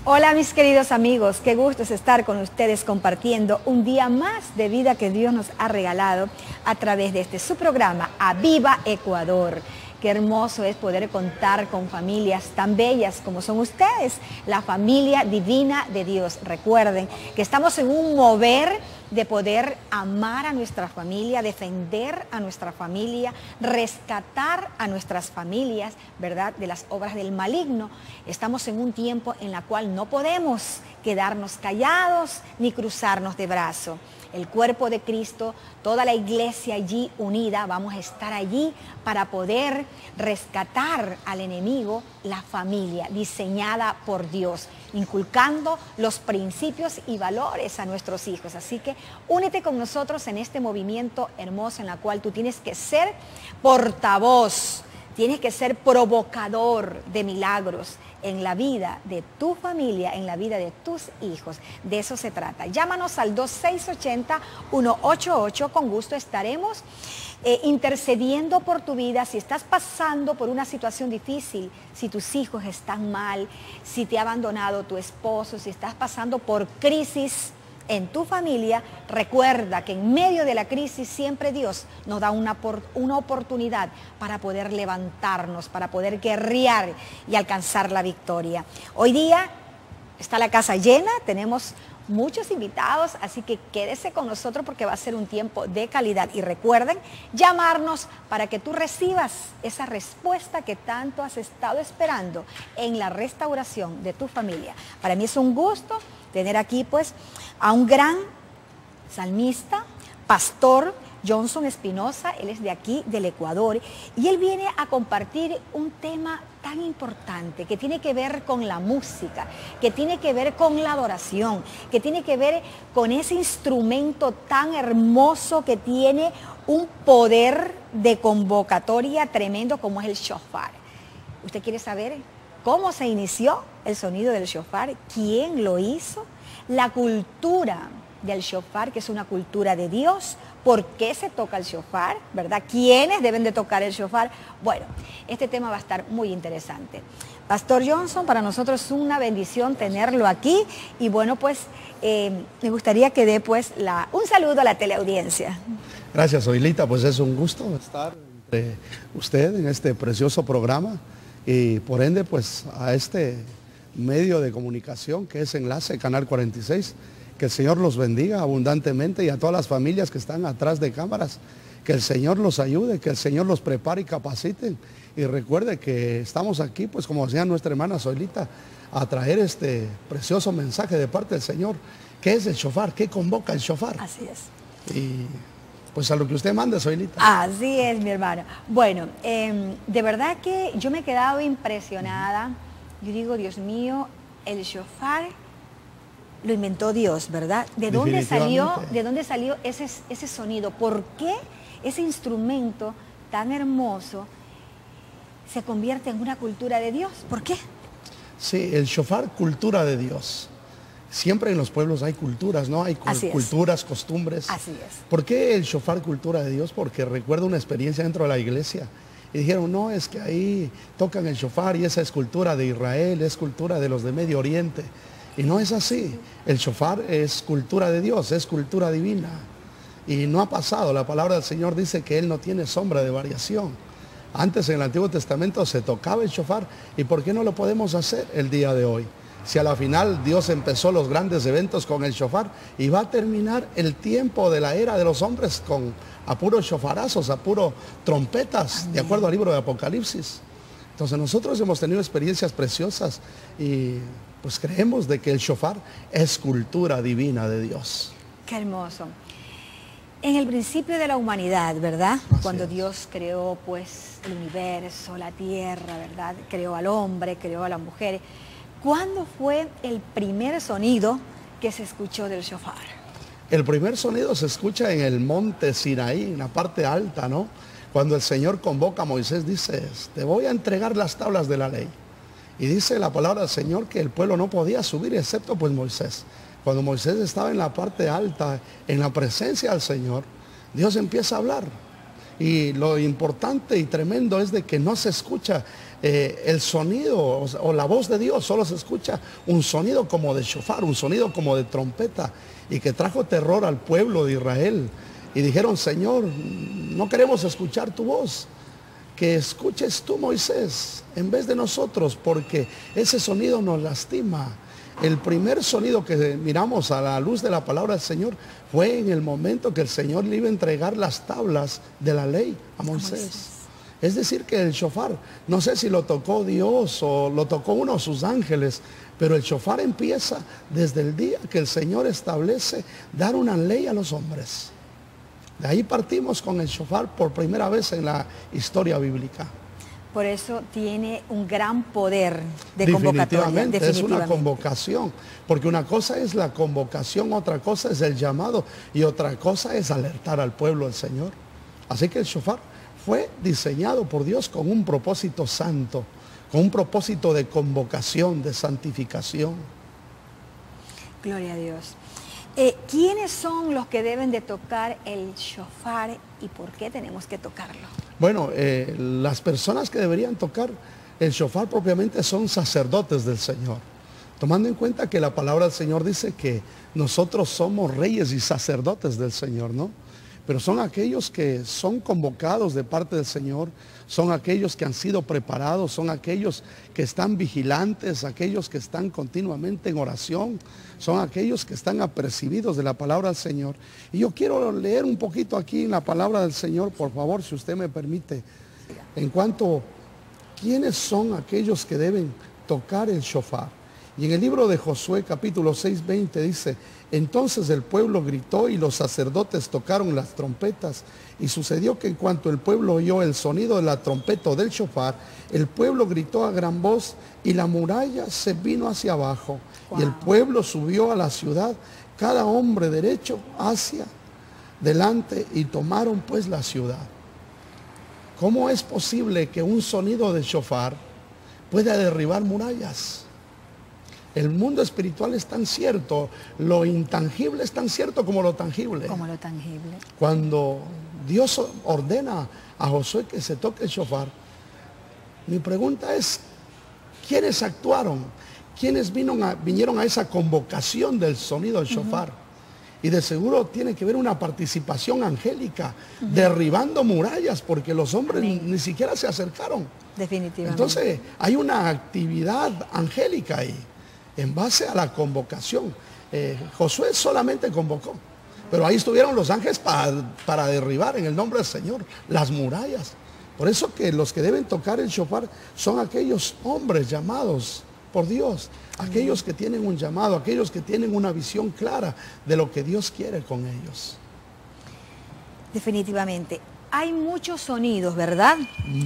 Hola mis queridos amigos, qué gusto es estar con ustedes compartiendo un día más de vida que Dios nos ha regalado a través de este su programa, Aviva Ecuador. Qué hermoso es poder contar con familias tan bellas como son ustedes, la familia divina de Dios. Recuerden que estamos en un mover de poder amar a nuestra familia, defender a nuestra familia, rescatar a nuestras familias, ¿verdad?, de las obras del maligno. Estamos en un tiempo en el cual no podemos quedarnos callados ni cruzarnos de brazo. El cuerpo de Cristo, toda la iglesia allí unida, vamos a estar allí para poder rescatar al enemigo, la familia diseñada por Dios, inculcando los principios y valores a nuestros hijos. Así que únete con nosotros en este movimiento hermoso en el cual tú tienes que ser portavoz, tienes que ser provocador de milagros en la vida de tu familia, en la vida de tus hijos. De eso se trata. Llámanos al 2680-188. Con gusto estaremos intercediendo por tu vida. Si estás pasando por una situación difícil, si tus hijos están mal, si te ha abandonado tu esposo, si estás pasando por crisis en tu familia, recuerda que en medio de la crisis siempre Dios nos da una oportunidad para poder levantarnos, para poder guerrear y alcanzar la victoria. Hoy día está la casa llena, tenemos muchos invitados, así que quédese con nosotros porque va a ser un tiempo de calidad. Y recuerden llamarnos para que tú recibas esa respuesta que tanto has estado esperando en la restauración de tu familia. Para mí es un gusto tener aquí pues a un gran salmista, pastor Johnson Espinosa. Él es de aquí, del Ecuador, y él viene a compartir un tema tan importante que tiene que ver con la música, que tiene que ver con la adoración, que tiene que ver con ese instrumento tan hermoso que tiene un poder de convocatoria tremendo como es el shofar. ¿Usted quiere saber cómo se inició el sonido del shofar? ¿Quién lo hizo? La cultura del shofar, que es una cultura de Dios. ¿Por qué se toca el shofar? ¿Verdad? ¿Quiénes deben de tocar el shofar? Bueno, este tema va a estar muy interesante. Pastor Johnson, para nosotros es una bendición tenerlo aquí. Y bueno, pues me gustaría que dé pues un saludo a la teleaudiencia. Gracias, Oilita. Pues es un gusto estar entre usted en este precioso programa. Y por ende, pues a este medio de comunicación que es Enlace Canal 46, que el Señor los bendiga abundantemente, y a todas las familias que están atrás de cámaras, que el Señor los ayude, que el Señor los prepare y capaciten. Y recuerde que estamos aquí, pues como decía nuestra hermana Zoilita, a traer este precioso mensaje de parte del Señor. ¿Qué es el shofar? ¿Qué convoca el shofar? Así es. Y pues a lo que usted mande, Zoilita. Así es, mi hermano. Bueno, de verdad que yo me he quedado impresionada. Yo digo, Dios mío, el shofar lo inventó Dios, ¿verdad? ¿De dónde salió ese sonido? ¿Por qué ese instrumento tan hermoso se convierte en una cultura de Dios? ¿Por qué? Sí, el shofar, cultura de Dios. Siempre en los pueblos hay culturas, ¿no? Hay culturas, costumbres. Así es. ¿Por qué el shofar, cultura de Dios? Porque recuerdo una experiencia dentro de la iglesia. Y dijeron, no, es que ahí tocan el shofar y esa es cultura de Israel, es cultura de los de Medio Oriente. Y no es así. El shofar es cultura de Dios, es cultura divina. Y no ha pasado. La palabra del Señor dice que Él no tiene sombra de variación. Antes en el Antiguo Testamento se tocaba el shofar. ¿Y por qué no lo podemos hacer el día de hoy? Si a la final Dios empezó los grandes eventos con el shofar, y va a terminar el tiempo de la era de los hombres con a puros shofarazos, a puros trompetas, amén, de acuerdo al libro de Apocalipsis. Entonces nosotros hemos tenido experiencias preciosas y pues creemos de que el shofar es cultura divina de Dios. Qué hermoso. En el principio de la humanidad, ¿verdad? Así Cuando es. Dios creó pues el universo, la tierra, ¿verdad? Creó al hombre, creó a la mujer. ¿Cuándo fue el primer sonido que se escuchó del shofar? El primer sonido se escucha en el monte Sinaí, en la parte alta, ¿no? Cuando el Señor convoca a Moisés, dice, te voy a entregar las tablas de la ley. Y dice la palabra del Señor que el pueblo no podía subir excepto pues Moisés. Cuando Moisés estaba en la parte alta, en la presencia del Señor, Dios empieza a hablar. Y lo importante y tremendo es de que no se escucha el sonido o la voz de Dios, solo se escucha un sonido como de shofar, un sonido como de trompeta, y que trajo terror al pueblo de Israel. Y dijeron, Señor, no queremos escuchar tu voz, que escuches tú, Moisés, en vez de nosotros, porque ese sonido nos lastima. El primer sonido que miramos a la luz de la palabra del Señor fue en el momento que el Señor le iba a entregar las tablas de la ley a Moisés. Es decir, que el shofar, no sé si lo tocó Dios o lo tocó uno de sus ángeles, pero el shofar empieza desde el día que el Señor establece dar una ley a los hombres. De ahí partimos con el shofar por primera vez en la historia bíblica. Por eso tiene un gran poder de convocatoria. Definitivamente, es una convocación, porque una cosa es la convocación, otra cosa es el llamado y otra cosa es alertar al pueblo del Señor. Así que el shofar fue diseñado por Dios con un propósito santo, con un propósito de convocación, de santificación. Gloria a Dios. ¿Quiénes son los que deben de tocar el shofar y por qué tenemos que tocarlo? Bueno, las personas que deberían tocar el shofar propiamente son sacerdotes del Señor. Tomando en cuenta que la palabra del Señor dice que nosotros somos reyes y sacerdotes del Señor, ¿no? Pero son aquellos que son convocados de parte del Señor, son aquellos que han sido preparados, son aquellos que están vigilantes, aquellos que están continuamente en oración, son aquellos que están apercibidos de la palabra del Señor. Y yo quiero leer un poquito aquí en la palabra del Señor, por favor, si usted me permite, en cuanto a quiénes son aquellos que deben tocar el shofar. Y en el libro de Josué capítulo 6:20 dice, entonces el pueblo gritó y los sacerdotes tocaron las trompetas. Y sucedió que en cuanto el pueblo oyó el sonido de la trompeta o del shofar, el pueblo gritó a gran voz y la muralla se vino hacia abajo. Wow. Y el pueblo subió a la ciudad, cada hombre derecho hacia delante, y tomaron pues la ciudad. ¿Cómo es posible que un sonido de shofar pueda derribar murallas? El mundo espiritual es tan cierto, lo intangible es tan cierto como lo tangible. Como lo tangible. Cuando Dios ordena a Josué que se toque el shofar, mi pregunta es, ¿quiénes actuaron? ¿Quiénes vinieron a esa convocación del sonido del shofar? Y de seguro tiene que ver una participación angélica, derribando murallas, porque los hombres ni siquiera se acercaron. Definitivamente. Entonces, hay una actividad angélica ahí, en base a la convocación. Josué solamente convocó, pero ahí estuvieron los ángeles para derribar en el nombre del Señor las murallas. Por eso que los que deben tocar el shofar son aquellos hombres llamados por Dios, aquellos que tienen un llamado, aquellos que tienen una visión clara de lo que Dios quiere con ellos. Definitivamente. Hay muchos sonidos, ¿verdad?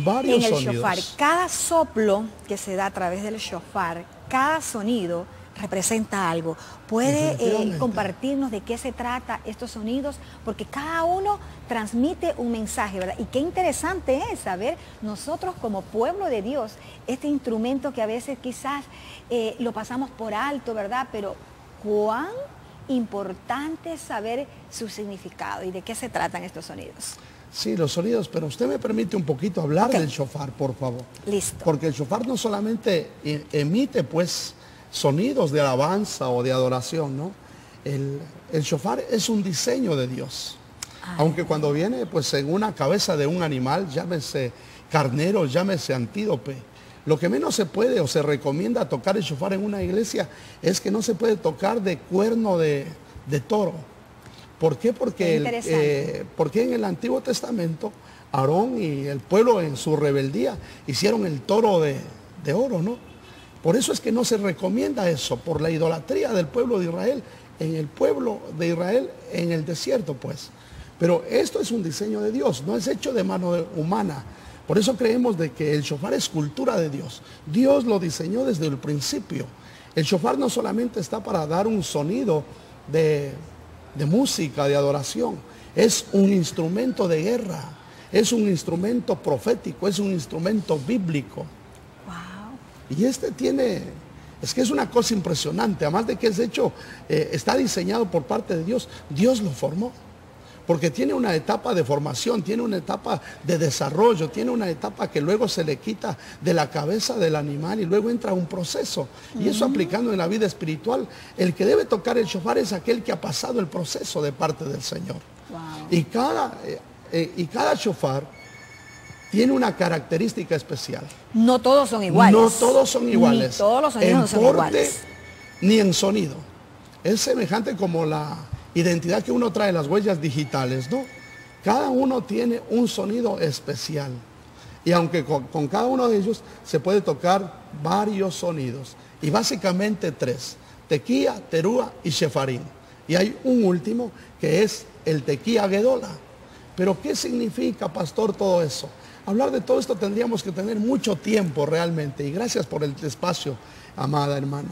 Varios en el sonidos. shofar. Cada soplo que se da a través del shofar, cada sonido representa algo. ¿Puede compartirnos de qué se trata estos sonidos? Porque cada uno transmite un mensaje, ¿verdad? Y qué interesante es saber nosotros como pueblo de Dios, este instrumento que a veces quizás lo pasamos por alto, ¿verdad? Pero cuán importante es saber su significado y de qué se tratan estos sonidos. Sí, los sonidos, pero usted me permite un poquito hablar del shofar, por favor. Listo. Porque el shofar no solamente emite pues sonidos de alabanza o de adoración, ¿no? El shofar es un diseño de Dios. Aunque cuando viene pues en una cabeza de un animal, llámese carnero, llámese antílope, lo que menos se puede o se recomienda tocar el shofar en una iglesia es que no se puede tocar de cuerno de toro. ¿Por qué? Porque en el Antiguo Testamento Aarón y el pueblo en su rebeldía hicieron el toro de oro, ¿no? Por eso es que no se recomienda eso, por la idolatría del pueblo de Israel, en el pueblo de Israel en el desierto, pues. Pero esto es un diseño de Dios, no es hecho de mano humana. Por eso creemos de que el shofar es cultura de Dios. Dios lo diseñó desde el principio. El shofar no solamente está para dar un sonido de música, de adoración. Es un instrumento de guerra, es un instrumento profético, es un instrumento bíblico. Wow. Y este tiene, es que es una cosa impresionante, además de que es hecho, está diseñado por parte de Dios, Dios lo formó. Porque tiene una etapa de formación, tiene una etapa de desarrollo, tiene una etapa que luego se le quita de la cabeza del animal y luego entra un proceso. Y eso aplicando en la vida espiritual, el que debe tocar el shofar es aquel que ha pasado el proceso de parte del Señor. Wow. Y cada shofar tiene una característica especial. No todos son iguales. No todos son iguales. Ni todos los sonidos son iguales. Ni en sonido. Es semejante como la identidad que uno trae, las huellas digitales, ¿no? Cada uno tiene un sonido especial. Y aunque con cada uno de ellos se puede tocar varios sonidos. Y básicamente 3. Tequía, terúa y shefarín. Y hay un último que es el tequía gedola. Pero ¿qué significa, pastor, todo eso? Hablar de todo esto tendríamos que tener mucho tiempo realmente. Y gracias por el espacio, amada hermana.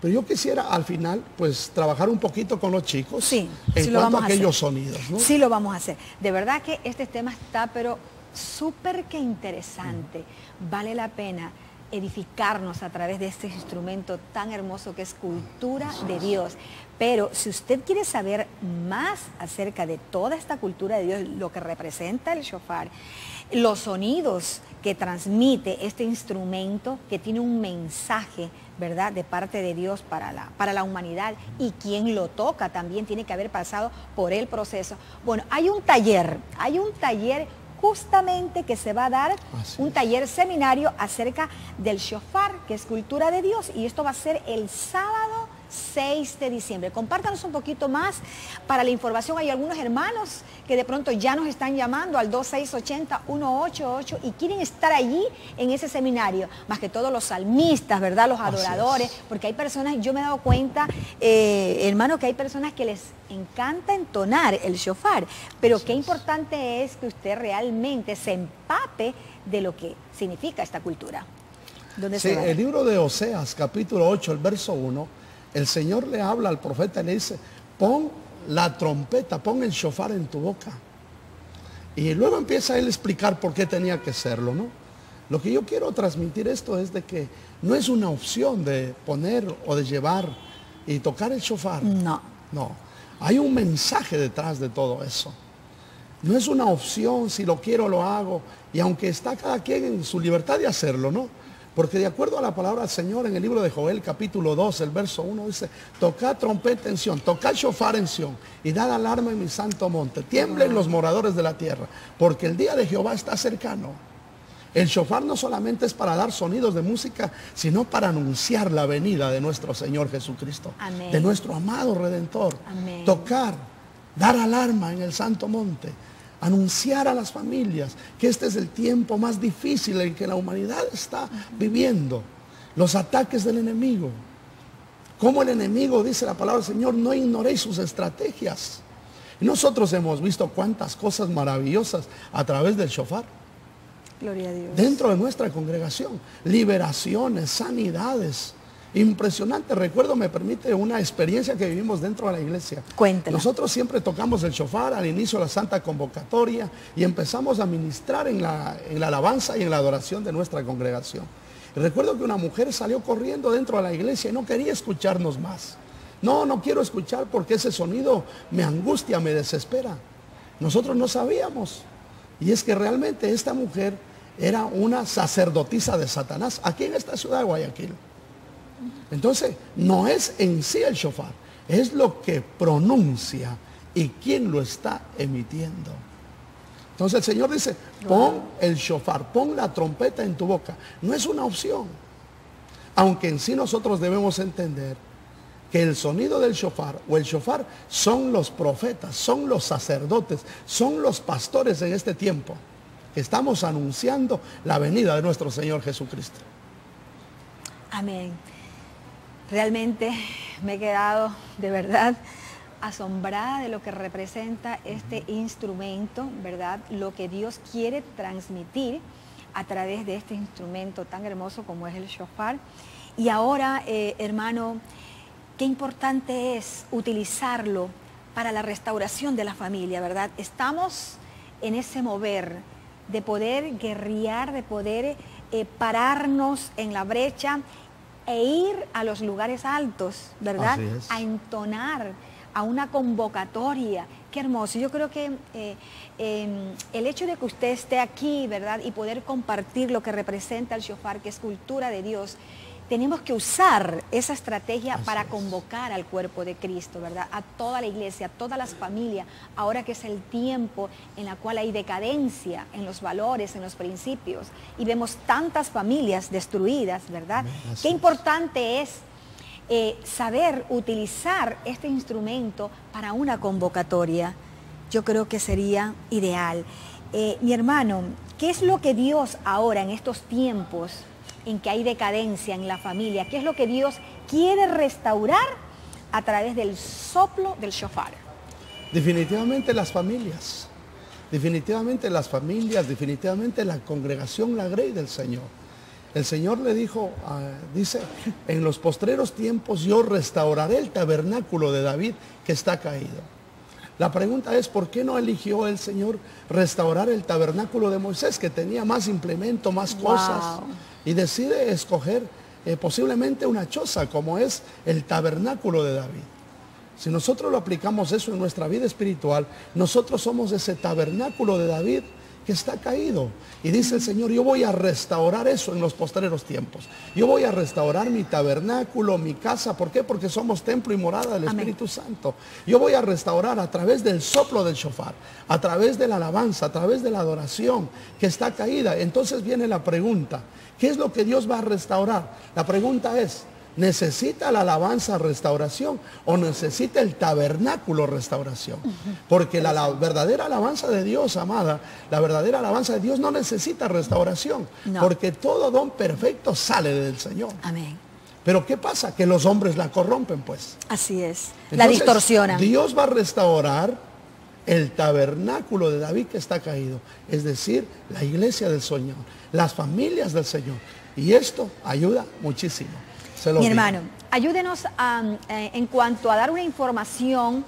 Pero yo quisiera al final, pues, trabajar un poquito con los chicos, sí, en sí cuanto a aquellos sonidos, ¿no? Sí lo vamos a hacer. De verdad que este tema está, pero súper que interesante. Vale la pena edificarnos a través de este instrumento tan hermoso que es cultura de Dios. Pero si usted quiere saber más acerca de toda esta cultura de Dios, lo que representa el shofar, los sonidos que transmite este instrumento, que tiene un mensaje, ¿verdad?, de parte de Dios para la humanidad, y quien lo toca también tiene que haber pasado por el proceso. Bueno, hay un taller justamente que se va a dar, un taller seminario acerca del shofar, que es cultura de Dios, y esto va a ser el sábado 6 de diciembre. Compártanos un poquito más para la información. Hay algunos hermanos que de pronto ya nos están llamando al 2680-188 y quieren estar allí en ese seminario, más que todos los salmistas, ¿verdad?, los adoradores, porque hay personas, yo me he dado cuenta, hermano, que hay personas que les encanta entonar el shofar, pero qué importante es que usted realmente se empape de lo que significa esta cultura. ¿Dónde se va? El libro de Oseas, capítulo 8, el verso 1, el Señor le habla al profeta y le dice, pon la trompeta, pon el shofar en tu boca. Y luego empieza él a explicar por qué tenía que hacerlo, ¿no? Lo que yo quiero transmitir esto es de que no es una opción de poner o de llevar y tocar el shofar. No. No. Hay un mensaje detrás de todo eso. No es una opción, si lo quiero lo hago. Y aunque está cada quien en su libertad de hacerlo, ¿no? Porque de acuerdo a la palabra del Señor en el libro de Joel capítulo 2, el verso 1 dice, tocad trompeta en Sión, tocad shofar en Sión y dad alarma en mi santo monte. Tiemblen los moradores de la tierra, porque el día de Jehová está cercano. El shofar no solamente es para dar sonidos de música, sino para anunciar la venida de nuestro Señor Jesucristo. Amén. De nuestro amado Redentor. Amén. Tocar, dar alarma en el santo monte. Anunciar a las familias que este es el tiempo más difícil en que la humanidad está viviendo. Los ataques del enemigo. Como el enemigo, dice la palabra del Señor, no ignoréis sus estrategias. Y nosotros hemos visto cuántas cosas maravillosas a través del shofar. Gloria a Dios. Dentro de nuestra congregación. Liberaciones, sanidades. Impresionante. Recuerdo, me permite, una experiencia que vivimos dentro de la iglesia. Cuéntela. Nosotros siempre tocamos el shofar al inicio de la Santa Convocatoria y empezamos a ministrar en la alabanza y en la adoración de nuestra congregación. Y recuerdo que una mujer salió corriendo dentro de la iglesia y no quería escucharnos más. No quiero escuchar porque ese sonido me angustia, me desespera. Nosotros no sabíamos. Y es que realmente esta mujer era una sacerdotisa de Satanás aquí en esta ciudad de Guayaquil. Entonces, no es en sí el shofar, es lo que pronuncia y quién lo está emitiendo. Entonces el Señor dice, pon el shofar, pon la trompeta en tu boca. No es una opción. Aunque en sí nosotros debemos entender que el sonido del shofar o el shofar son los profetas, son los sacerdotes, son los pastores en este tiempo que estamos anunciando la venida de nuestro Señor Jesucristo. Amén. Realmente me he quedado de verdad asombrada de lo que representa este instrumento, ¿verdad? Lo que Dios quiere transmitir a través de este instrumento tan hermoso como es el shofar. Y ahora, hermano, qué importante es utilizarlo para la restauración de la familia, ¿verdad? Estamos en ese mover de poder guerrear, de poder pararnos en la brecha e ir a los lugares altos, ¿verdad? Así es. A entonar, a una convocatoria. Qué hermoso. Yo creo que el hecho de que usted esté aquí, ¿verdad? Y poder compartir lo que representa el shofar, que es cultura de Dios, tenemos que usar esa estrategia para convocar al cuerpo de Cristo, ¿verdad? A toda la iglesia, a todas las familias, ahora que es el tiempo en la cual hay decadencia en los valores, en los principios, y vemos tantas familias destruidas, ¿verdad? Qué importante es saber utilizar este instrumento para una convocatoria. Yo creo que sería ideal. Mi hermano, ¿qué es lo que Dios ahora en estos tiempos en que hay decadencia en la familia, qué es lo que Dios quiere restaurar a través del soplo del shofar? Definitivamente las familias, definitivamente la congregación, la grey del Señor. El Señor le dijo, dice, en los postreros tiempos yo restauraré el tabernáculo de David que está caído. La pregunta es, ¿por qué no eligió el Señor restaurar el tabernáculo de Moisés, que tenía más implemento, más cosas? Y decide escoger posiblemente una choza, como es el tabernáculo de David. Si nosotros lo aplicamos eso en nuestra vida espiritual, nosotros somos ese tabernáculo de David que está caído. Y dice el Señor, yo voy a restaurar eso en los postreros tiempos. Yo voy a restaurar mi tabernáculo, mi casa. ¿Por qué? Porque somos templo y morada del Espíritu Santo. Yo voy a restaurar a través del soplo del shofar, a través de la alabanza, a través de la adoración que está caída. Entonces viene la pregunta, ¿qué es lo que Dios va a restaurar? La pregunta es, ¿necesita la alabanza restauración o necesita el tabernáculo restauración? Porque la verdadera alabanza de Dios, amada, la verdadera alabanza de Dios no necesita restauración, porque todo don perfecto sale del Señor. Amén. Pero ¿qué pasa? Que los hombres la corrompen, pues. Así es. Entonces, la distorsionan. Dios va a restaurar el tabernáculo de David que está caído, es decir, la iglesia del Señor, las familias del Señor. Y esto ayuda muchísimo. Mi hermano, ayúdenos en cuanto a dar una información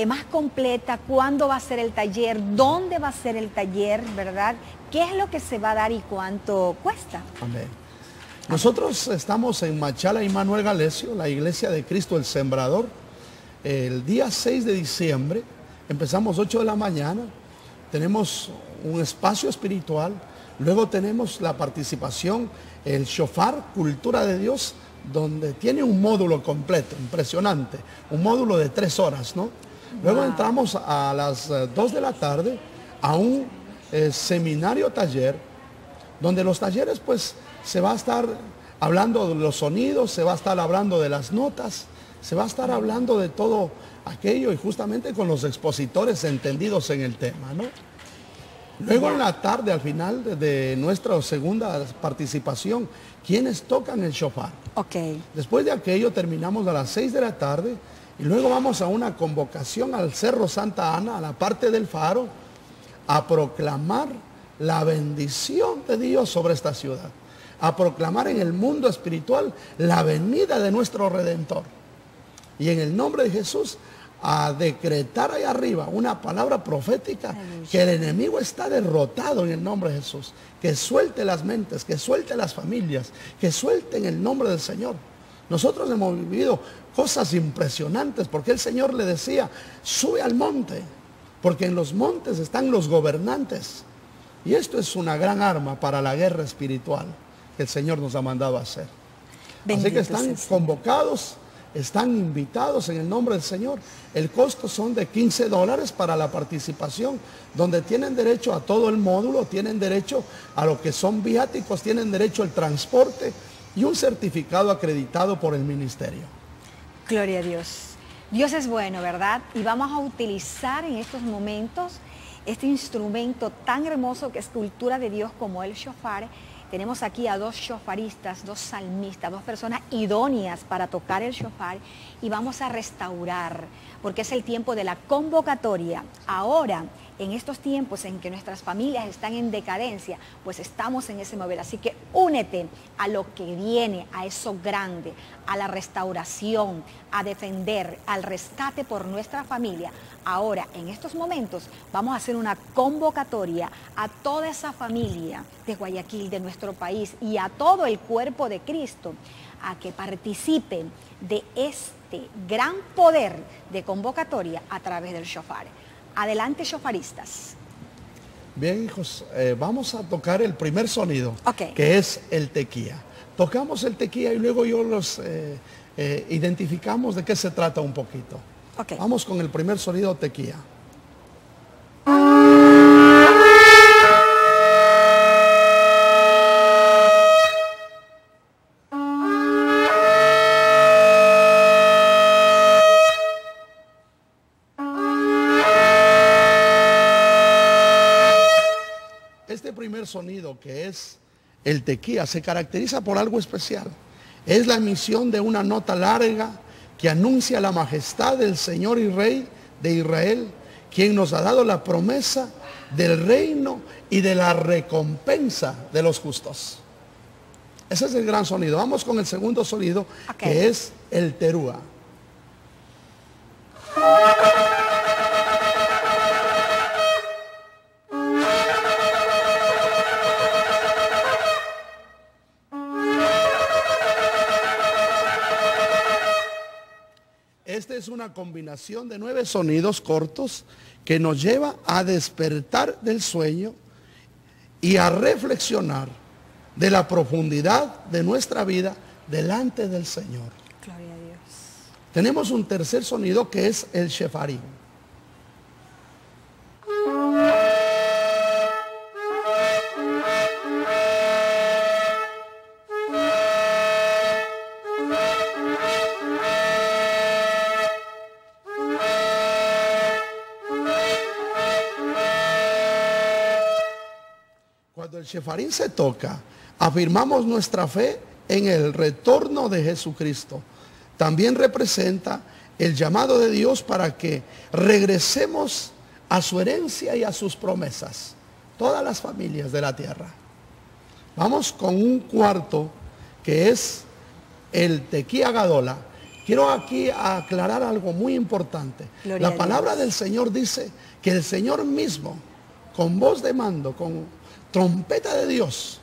más completa, cuándo va a ser el taller, dónde va a ser el taller, ¿verdad? ¿Qué es lo que se va a dar y cuánto cuesta? Amén. Nosotros estamos en Machala y Manuel Galesio, la Iglesia de Cristo el Sembrador. El día 6 de diciembre, empezamos 8 de la mañana, tenemos un espacio espiritual, luego tenemos la participación, el shofar, cultura de Dios, donde tiene un módulo completo, impresionante, un módulo de 3 horas, ¿no? Luego entramos a las 2 de la tarde a un seminario taller, donde los talleres pues se va a estar hablando de los sonidos, se va a estar hablando de las notas, se va a estar hablando de todo aquello y justamente con los expositores entendidos en el tema, ¿no? Luego en la tarde, al final de nuestra segunda participación, ¿quiénes tocan el shofar? Después de aquello terminamos a las 6 de la tarde y luego vamos a una convocación al Cerro Santa Ana, a la parte del faro, a proclamar la bendición de Dios sobre esta ciudad, a proclamar en el mundo espiritual la venida de nuestro Redentor. Y en el nombre de Jesús, a decretar ahí arriba una palabra profética que el enemigo está derrotado en el nombre de Jesús, que suelte las mentes, que suelte las familias, que suelte en el nombre del Señor. Nosotros hemos vivido cosas impresionantes porque el Señor le decía, sube al monte, porque en los montes están los gobernantes. Y esto es una gran arma para la guerra espiritual que el Señor nos ha mandado a hacer. Así que están convocados, están invitados en el nombre del Señor. El costo son de $15 para la participación, donde tienen derecho a todo el módulo, tienen derecho a lo que son viáticos, tienen derecho al transporte y un certificado acreditado por el ministerio. Gloria a Dios. Dios es bueno, ¿verdad? Y vamos a utilizar en estos momentos este instrumento tan hermoso que es cultura de Dios como el shofar. Tenemos aquí a 2 shofaristas, 2 salmistas, 2 personas idóneas para tocar el shofar y vamos a restaurar, porque es el tiempo de la convocatoria. Ahora en estos tiempos en que nuestras familias están en decadencia, pues estamos en ese mover. Así que únete a lo que viene, a eso grande, a la restauración, a defender, al rescate por nuestra familia. Ahora, en estos momentos, vamos a hacer una convocatoria a toda esa familia de Guayaquil, de nuestro país, y a todo el cuerpo de Cristo, a que participen de este gran poder de convocatoria a través del shofar. Adelante, shofaristas. Bien, hijos, vamos a tocar el primer sonido, Ok. que es el tequía. Tocamos el tequía y luego yo los identificamos de qué se trata un poquito. Ok. Vamos con el primer sonido, tequía. Este primer sonido, que es el tequía, se caracteriza por algo especial. Es la emisión de una nota larga que anuncia la majestad del Señor y Rey de Israel, quien nos ha dado la promesa del reino y de la recompensa de los justos. Ese es el gran sonido. Vamos con el segundo sonido, que es el terúa. Esta es una combinación de 9 sonidos cortos que nos lleva a despertar del sueño y a reflexionar de la profundidad de nuestra vida delante del Señor. Gloria a Dios. Tenemos un tercer sonido que es el shefarim. Cuando el shefarim se toca, afirmamos nuestra fe en el retorno de Jesucristo. También representa el llamado de Dios para que regresemos a su herencia y a sus promesas. Todas las familias de la tierra. Vamos con un cuarto que es el tequía gadola. Quiero aquí aclarar algo muy importante. Gloria La palabra del Señor dice que el Señor mismo, con voz de mando, con trompeta de Dios,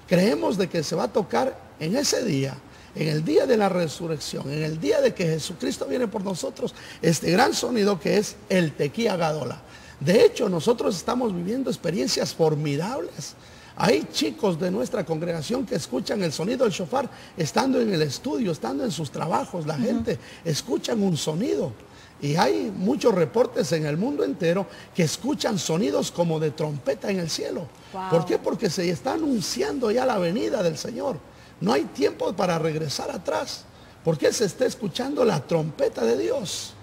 creemos de que se va a tocar en ese día, en el día de la resurrección, en el día de que Jesucristo viene por nosotros, este gran sonido que es el tequía gadola. De hecho, nosotros estamos viviendo experiencias formidables. Hay chicos de nuestra congregación que escuchan el sonido del shofar estando en el estudio, estando en sus trabajos. La gente escuchan un sonido. Y hay muchos reportes en el mundo entero que escuchan sonidos como de trompeta en el cielo. Wow. ¿Por qué? Porque se está anunciando ya la venida del Señor. No hay tiempo para regresar atrás, porque se está escuchando la trompeta de Dios.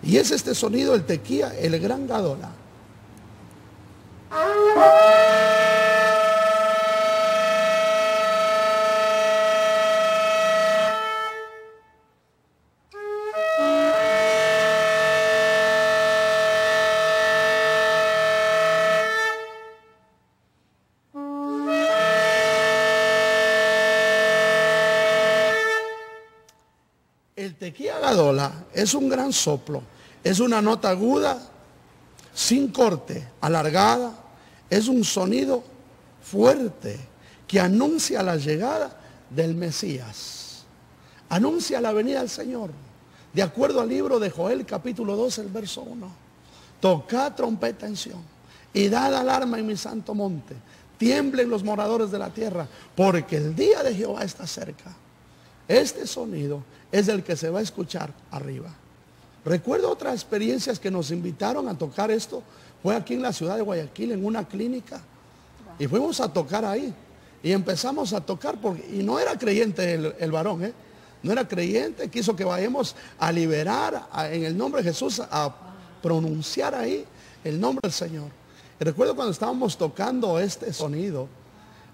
Y es este sonido, el tequía, el gran gadola. El tequía gadola es un gran soplo, es una nota aguda, sin corte, alargada, es un sonido fuerte que anuncia la llegada del Mesías, anuncia la venida del Señor. De acuerdo al libro de Joel, capítulo 2, el verso 1, tocad trompeta en Sión y dad alarma en mi santo monte, tiemblen los moradores de la tierra, porque el día de Jehová está cerca. Este sonido es el que se va a escuchar arriba. Recuerdo otras experiencias que nos invitaron a tocar esto. Fue aquí en la ciudad de Guayaquil, en una clínica. Y fuimos a tocar ahí. Y empezamos a tocar, y no era creyente el varón, no era creyente. Quiso que vayamos a liberar en el nombre de Jesús, a pronunciar ahí el nombre del Señor. Y recuerdo cuando estábamos tocando este sonido,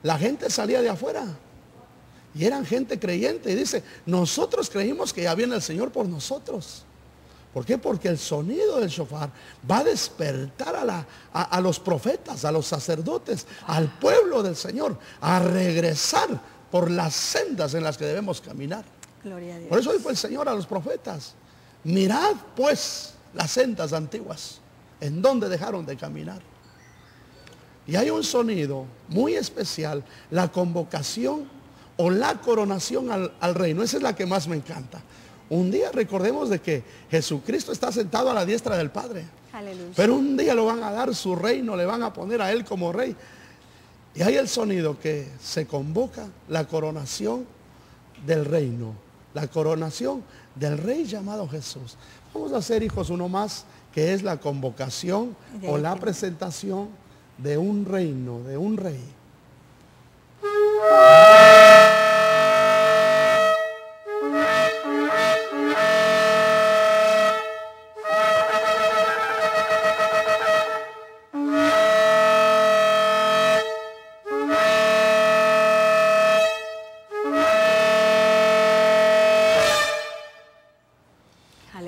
la gente salía de afuera. Y eran gente creyente. Y dice, nosotros creímos que ya viene el Señor por nosotros. ¿Por qué? Porque el sonido del shofar va a despertar a los profetas, a los sacerdotes, al pueblo del Señor, a regresar por las sendas en las que debemos caminar. Gloria a Dios. Por eso dijo el Señor a los profetas: mirad pues las sendas antiguas, en donde dejaron de caminar. Y hay un sonido muy especial, la convocación o la coronación al reino. Esa es la que más me encanta. Un día recordemos de que Jesucristo está sentado a la diestra del Padre. Aleluya. Pero un día lo van a dar su reino, le van a poner a Él como rey. Y hay el sonido que se convoca la coronación del reino, la coronación del rey llamado Jesús. Vamos a hacer, hijos, uno más, que es la convocación o la presentación de un reino, de un rey.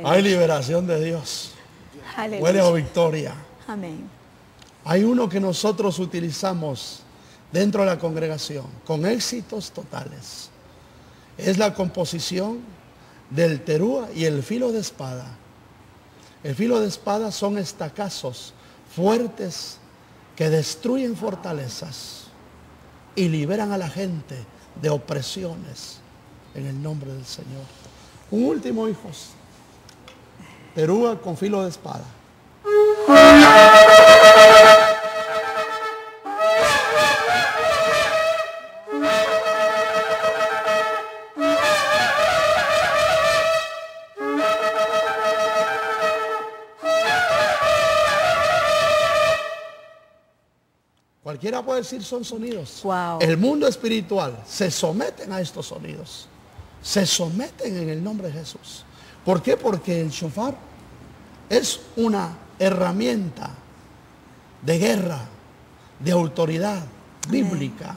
Hay liberación de Dios. Aleluya. Huele a victoria. Amén. Hay uno que nosotros utilizamos dentro de la congregación con éxitos totales. Es la composición del terúa y el filo de espada. El filo de espada son estacazos fuertes que destruyen fortalezas y liberan a la gente de opresiones en el nombre del Señor. Un último, hijos. Terúa con filo de espada. Cualquiera puede decir son sonidos. Wow. El mundo espiritual se someten a estos sonidos. Se someten en el nombre de Jesús. ¿Por qué? Porque el shofar es una herramienta de guerra, de autoridad bíblica.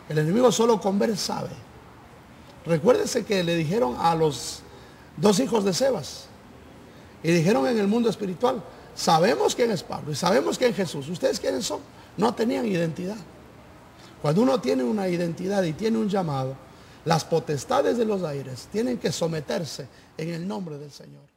El enemigo solo con ver sabe. Recuérdese que le dijeron a los dos hijos de Sebas, y dijeron en el mundo espiritual: sabemos quién es Pablo y sabemos quién es Jesús. ¿Ustedes quiénes son? No tenían identidad. Cuando uno tiene una identidad y tiene un llamado, las potestades de los aires tienen que someterse en el nombre del Señor.